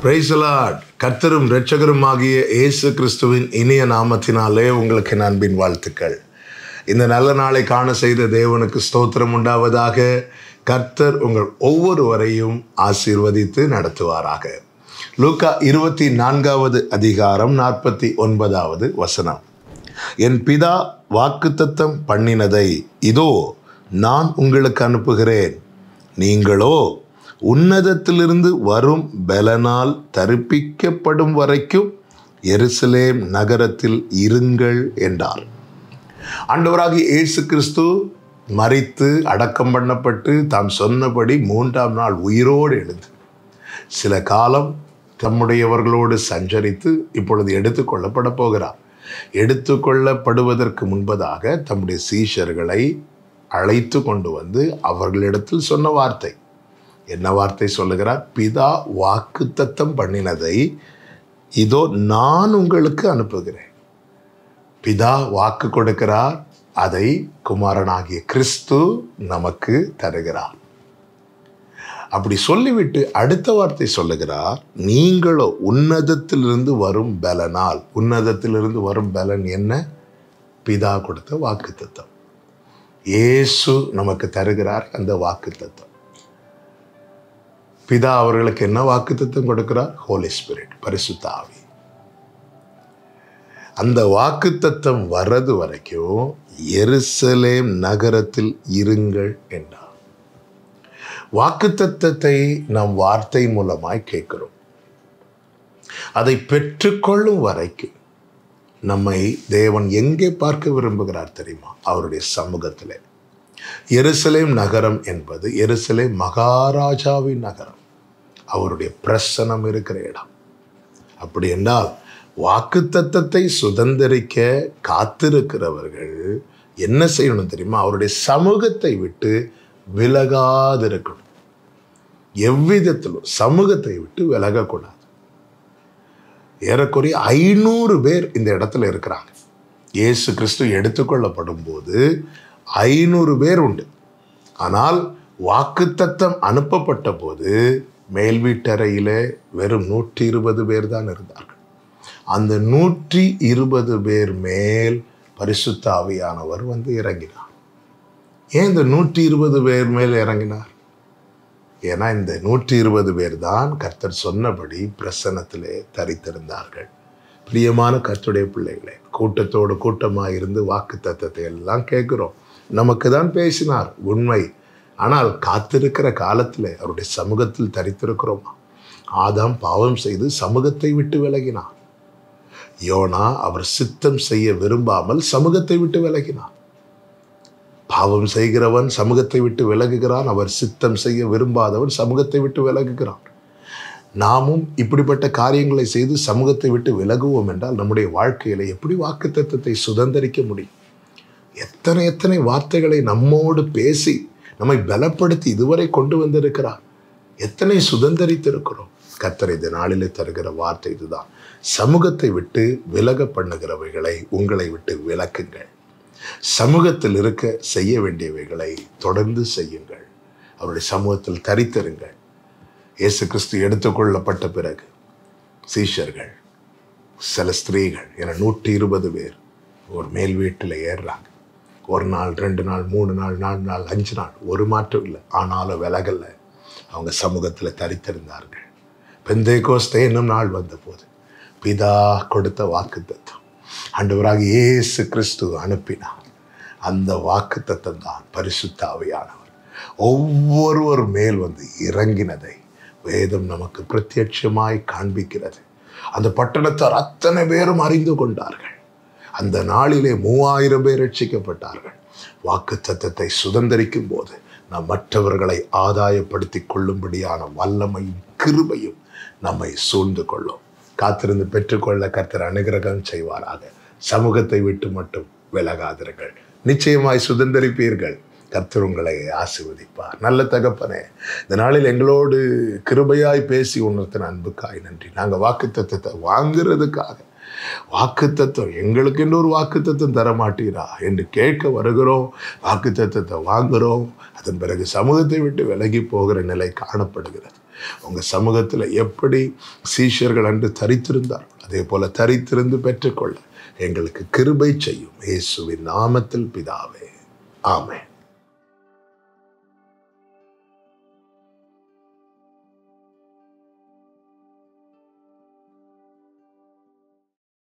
Praise the Lord. கர்த்தரும் இரட்சகருமாகிய இயேசு கிறிஸ்துவின் இனிய நாமத்தினாலே உங்களுக்கு என் அன்பின் வாழ்த்துக்கள். இந்த நல்ல நாளை காண செய்த தேவனுக்கு ஸ்தோத்திரம் உண்டாவதாக. கர்த்தர் உங்கள் ஒவ்வொருவரையும் ஆசீர்வதித்து நடத்துவாராக. லூக்கா 24வது அதிகாரம் 49வது வசனம். என் பிதா வாக்குத்தத்தம் பண்ணினதை இதோ நான் உங்களுக்கு அனுப்புகிறேன். நீங்களோ உன்னதத்திலிருந்து வரும் பலனால் தரிப்பிக்கப்படும் வரைக்கும் எருசலேம் நகரத்தில் இருங்கள் என்றார். ஆண்டவராகிய இயேசு கிறிஸ்து மரித்து அடக்கம் பண்ணப்பட்டு தாம் சொன்னபடி 3ஆம் நாள் உயிரோடு எழுந்து சில காலம் தம்முடையவர்களோடு சஞ்சரித்து இப்பொழுது எடுத்துக்கொள்ளப்பட போகிறார். எடுத்துக்கொள்ளப்படுவதற்கு முன்பதாக தம்முடைய சீஷர்களை அழைத்து கொண்டு வந்து அவர்களிடத்தில் சொன்ன வார்த்தை என்ன வார்த்தை சொல்லுகிறார்? பிதா வாக்குத்தத்தம் பண்ணினதை இதோ நான் உங்களுக்கு அனுப்புகிறேன். பிதா வாக்கு கொடுக்கிறார், அதை குமாரனாகிய கிறிஸ்து நமக்கு தருகிறார். அப்படி சொல்லிவிட்டு அடுத்த வார்த்தை சொல்லுகிறார், நீங்களோ உன்னதத்திலிருந்து வரும் பலனால். உன்னதத்திலிருந்து வரும் பலன் என்ன? பிதா கொடுத்த வாக்குத்தத்தம். இயேசு நமக்கு தருகிறார் அந்த வாக்குத்தத்தம். பிதா அவர்களுக்கு என்ன வாக்குத்தத்தம் கொடுக்கிறார்? ஹோலி ஸ்பிரிட், பரிசுத்த ஆவி. அந்த வாக்குத்தத்தம் வர்றது வரைக்கும் எருசலேம் நகரத்தில் இருங்கள் என்றார். வாக்குத்தத்தத்தை நாம் வார்த்தை மூலமாய் கேட்கிறோம். அதை பெற்றுக்கொள்ளும் வரைக்கும் நம்மை தேவன் எங்கே பார்க்க விரும்புகிறார் தெரியுமா? அவருடைய சமூகத்திலே. எருசலேம் நகரம் என்பது எருசலேம் மகாராஜாவின் நகரம், அவருடைய பிரசனம் இருக்கிற இடம். அப்படி என்றால் வாக்குத்தத்தத்தை சுதந்திரிக்க காத்திருக்கிறவர்கள் என்ன செய்யணும் தெரியுமா? அவருடைய சமூகத்தை விட்டு விலகாதிருக்கணும். எவ்விதத்திலும் சமூகத்தை விட்டு விலகக்கூடாது. ஏறக்குறைய 500 பேர் இந்த இடத்துல இருக்கிறாங்க. இயேசு கிறிஸ்து எடுத்துக்கொள்ளப்படும் போது 500 பேர் உண்டு. ஆனால் வாக்குத்தத்தம் அனுப்பப்பட்ட போது மேல் வீட்டறையிலே வெறும் 120 பேர் தான் இருந்தார்கள். அந்த 120 பேர் மேல் பரிசுத்த ஆவியானவர் வந்து இறங்கினார். ஏன் இந்த 120 பேர் மேல் இறங்கினார்? ஏன்னா இந்த 120 பேர் தான் கர்த்தர் சொன்னபடி பிரசன்னத்திலே தரித்திருந்தார்கள். பிரியமான கர்த்தருடைய பிள்ளைகளே, கூட்டத்தோடு கூட்டமாக இருந்து வாக்குத்தத்தத்தை எல்லாம் கேட்கிறோம். நமக்கு தான் பேசினார், உண்மை. ஆனால் காத்திருக்கிற காலத்தில் அவருடைய சமூகத்தில் தரித்திருக்கிறோமா? ஆதாம் பாவம் செய்து சமூகத்தை விட்டு விலகினார். யோனா அவர் சித்தம் செய்ய விரும்பாமல் சமூகத்தை விட்டு விலகினார். பாவம் செய்கிறவன் சமூகத்தை விட்டு விலகுகிறான், அவர் சித்தம் செய்ய விரும்பாதவன் சமூகத்தை விட்டு விலகுகிறான். நாமும் இப்படிப்பட்ட காரியங்களை செய்து சமூகத்தை விட்டு விலகுவோம் என்றால் நம்முடைய வாழ்க்கையில எப்படி வாக்குத்தத்தத்தை சுதந்திரிக்க முடியும்? எத்தனை வார்த்தைகளை நம்மோடு பேசி நம்மை பலப்படுத்தி இதுவரை கொண்டு வந்திருக்கிறார். எத்தனை சுதந்திரித்திருக்கிறோம். கர்த்தர் இந்த நாளிலே தருகிற வார்த்தை இதுதான். சமூகத்தை விட்டு விலக பண்ணுகிறவைகளை உங்களை விட்டு விலக்குங்கள். சமூகத்தில் இருக்க செய்ய வேண்டியவைகளை தொடர்ந்து செய்யுங்கள். அவருடைய சமூகத்தில் தரித்திருங்கள். இயேசு கிறிஸ்து எடுத்துக்கொள்ளப்பட்ட பிறகு சீஷர்கள், சில ஸ்திரீகள் என 120 பேர் ஒரு மேல் வீட்டில் ஏறுறாங்க. 1 நாள், 2 நாள், 3 நாள், 4 நாள், 5 நாள், ஒரு மாற்றம் இல்லை. ஆனாலும் விலகல்ல, அவங்க சமூகத்தில் தரித்திருந்தார்கள். பெந்தேகோஸ்தே என்னும் நாள் வந்த போது பிதா கொடுத்த வாக்குத்தத்தம் ஆண்டவராக இயேசு கிறிஸ்து அனுப்பினார். அந்த வாக்குத்தத்தம் தான் பரிசுத்த ஆவியானவர் ஒவ்வொருவர் மேல் வந்து இறங்கினதை வேதம் நமக்கு பிரத்யட்சமாய் காண்பிக்கிறது. அந்த பட்டணத்தார் அத்தனை பேரும் அறிந்து கொண்டார்கள். அந்த நாளிலே 3000 பேர் ரட்சிக்கப்பட்டார்கள். வாக்குத்தத்தத்தை சுதந்திரிக்கும் போது நாம் மற்றவர்களை ஆதாயப்படுத்தி கொள்ளும்படியான வல்லமையும் கிருபையும் நம்மை சூழ்ந்து கொள்ளும். காத்திருந்து பெற்றுக்கொள்ள கர்த்தர் அனுகிரகம் செய்வாராக. சமூகத்தை விட்டு மட்டும் விலகாதீர்கள். நிச்சயமாய் சுதந்திரிப்பீர்கள். கர்த்தர் உங்களை ஆசீர்வதிப்பார். நல்ல தகப்பனே, இந்த நாளில் எங்களோடு கிருபையாய் பேசி உணர்த்தின அன்புக்காய் நன்றி. நாங்கள் வாக்குத்தத்தத்தை வாங்குறதுக்காக வாக்குத்தத்தம் எங்களுக்கு இன்னொரு வாக்குத்தத்தம் தர மாட்டீரா என்று கேட்க வருகிறோம். வாக்குத்தத்தத்தை வாங்குகிறோம். அதன் பிறகு சமூகத்தை விட்டு விலகி போகிற நிலை காணப்படுகிறது. உங்கள் சமூகத்தில் எப்படி சீஷர்கள் அன்று தரித்திருந்தார்கள், அதே போல தரித்திருந்து பெற்றுக்கொள்ள எங்களுக்கு கிருபை செய்யும். இயேசுவின் நாமத்தில் பிதாவே, ஆமென்.